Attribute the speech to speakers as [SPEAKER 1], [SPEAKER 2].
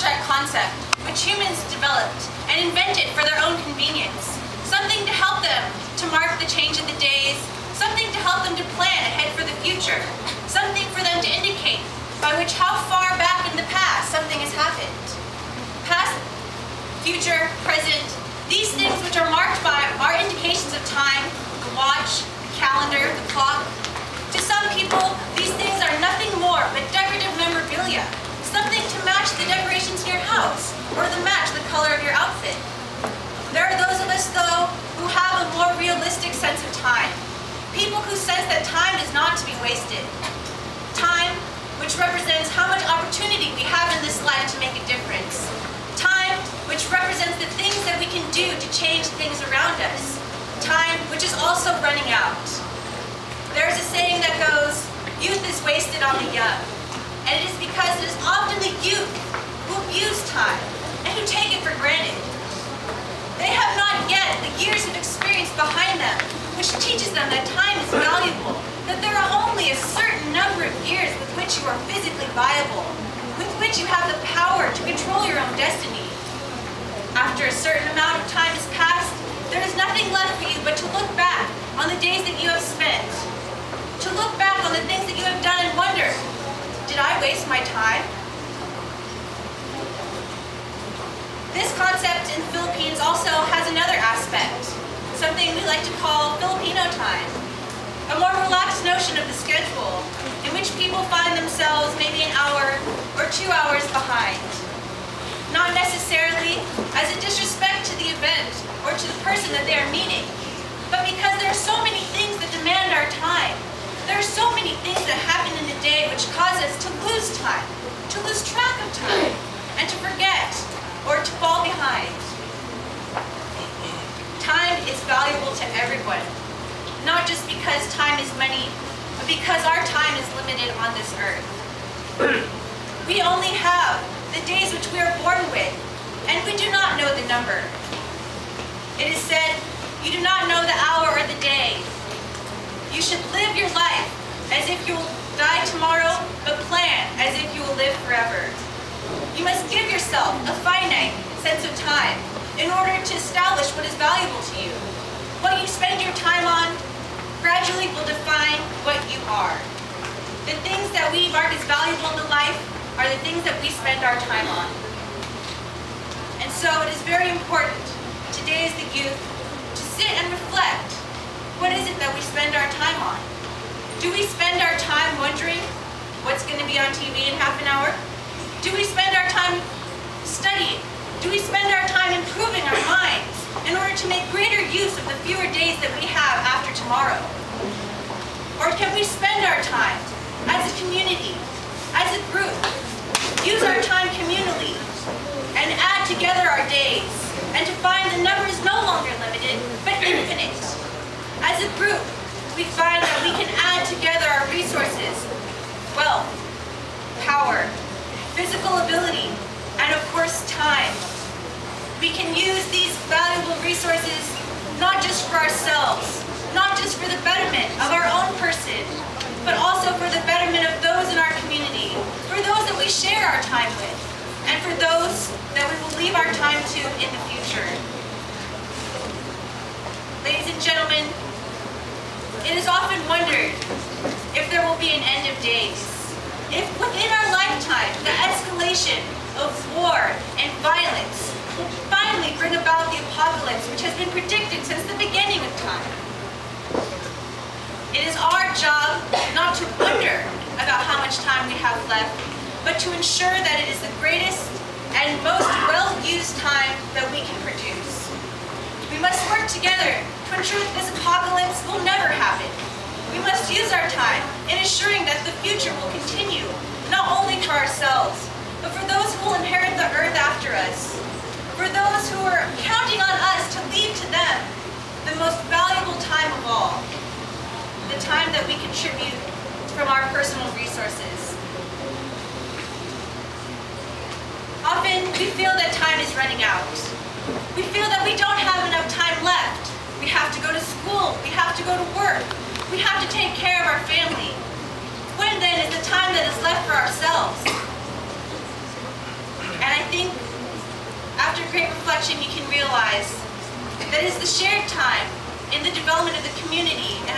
[SPEAKER 1] abstract concept which humans developed and invented for their own convenience. Something to help them to mark the change of the days, something to help them to plan ahead for the future, something for them to indicate by which how far back in the past something has happened. Past, future, present, these things which are marked by are indications of time, the watch, the calendar, the clock. To some people, these things are nothing more but decorative memorabilia, something to match the decorations in your house, or to match the color of your outfit. There are those of us, though, who have a more realistic sense of time. People who sense that time is not to be wasted. Time, which represents how much opportunity we have in this life to make a difference. Time, which represents the things that we can do to change things around us. Time, which is also running out. There's a saying that goes, youth is wasted on the young. And it is because it is often the youth who abuse time and who take it for granted. They have not yet the years of experience behind them, which teaches them that time is valuable, that there are only a certain number of years with which you are physically viable, with which you have the power to control your own destiny. After a certain amount of time has passed, there is nothing left for you but to look back on the days that you have spent, to look back on the things that you have done and wonder, did I waste my time? This concept in the Philippines also has another aspect, something we like to call Filipino time, a more relaxed notion of the schedule, in which people find themselves maybe an hour or 2 hours behind. Not necessarily as a disrespect to the event or to the person that they are meeting, but because there are so many things that demand our time. There are so many things that happen in the day which cause us to lose time, to lose track of time, and to forget or to fall behind. Time is valuable to everyone, not just because time is money, but because our time is limited on this earth. We only have the days which we are born with, and we do not know the number. It is said, you do not know the hour or the day. You should live your life as if you will die tomorrow, but plan as if you will live forever. You must give yourself a finite sense of time in order to establish what is valuable to you. What you spend your time on gradually will define what you are. The things that we mark as valuable in life are the things that we spend our time on. And so it is very important, today as the youth, to sit and reflect. What is it that we spend our time on? Do we spend our time wondering what's going to be on TV in half an hour? Do we spend our time studying? Do we spend our time improving our minds in order to make greater use of the fewer days that we have after tomorrow? Or can we spend our time as a community, as a group, use our time communally, and add together our days, and to find the number is no longer limited, but infinite? As a group, we find that we can add together our resources, wealth, power, physical ability, and of course time. We can use these valuable resources not just for ourselves, not just for the betterment of our own person, but also for the betterment of those in our community, for those that we share our time with, and for those that we will leave our time to in the future. Ladies and gentlemen, it is often wondered if there will be an end of days. If within our lifetime, the escalation of war and violence will finally bring about the apocalypse which has been predicted since the beginning of time. It is our job not to wonder about how much time we have left, but to ensure that it is the greatest and most well-used time that we can produce. We must work together to ensure that this apocalypse will never happen. We must use our time in ensuring that the future will continue, not only for ourselves, but for those who will inherit the earth after us, for those who are counting on us to leave to them the most valuable time of all, the time that we contribute from our personal resources. Often, we feel that time is running out. We feel that we don't have enough time left. We have to go to school, we have to go to work, we have to take care of our family. When then is the time that is left for ourselves? And I think great reflection, you can realize that is the shared time in the development of the community and